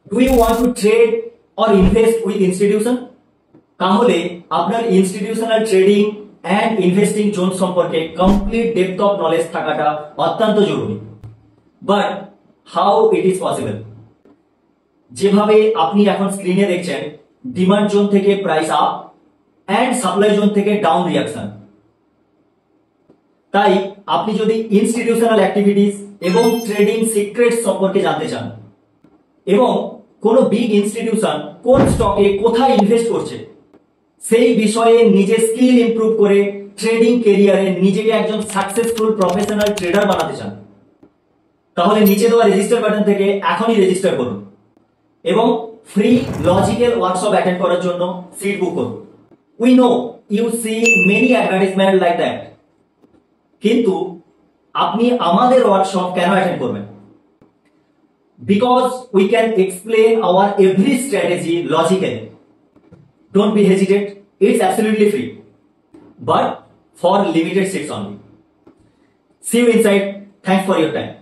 Do you want to trade or invest with institution? তাহলে আপনার institutional trading and investing zone সম্পর্কে complete depth of knowledge থাকাটা অত্যন্ত জরুরি। But how it is possible? যেভাবে আপনি এখন স্ক্রিনে দেখছেন, ডিমান্ড জোন থেকে price up and supply zone থেকে ডাউন রিঅ্যাকশন। তাই আপনি যদি ইনস্টিটিউশনাল অ্যাক্টিভিটিস এবং ট্রেডিং সিক্রেটস সম্পর্কে জানতে চান এবং কোন বিগ ইনস্টিটিউশন কোন স্টকে কোথায় ইনভেস্ট করছে সেই বিষয়ে নিজের স্কিল ইমপ্রুভ করে ট্রেডিং ক্যারিয়ারে নিজেকে একজন সাকসেসফুল প্রফেশনাল ট্রেডার বানাতে চান, তাহলে নিচে দেওয়া রেজিস্টার বাটন থেকে এখনই রেজিস্টার করুন এবং ফ্রি লজিক্যাল ওয়ার্কশপ অ্যাটেন্ড করার জন্য সিট বুক করুন। We know you see many advertisement like that, কিন্তু আপনি আমাদের ওয়ার্কশপ কেন অ্যাটেন্ড করবেন? Because we can explain our every strategy logically. Don't be hesitant, it's absolutely free, but for limited seats only. See you inside. Thanks for your time.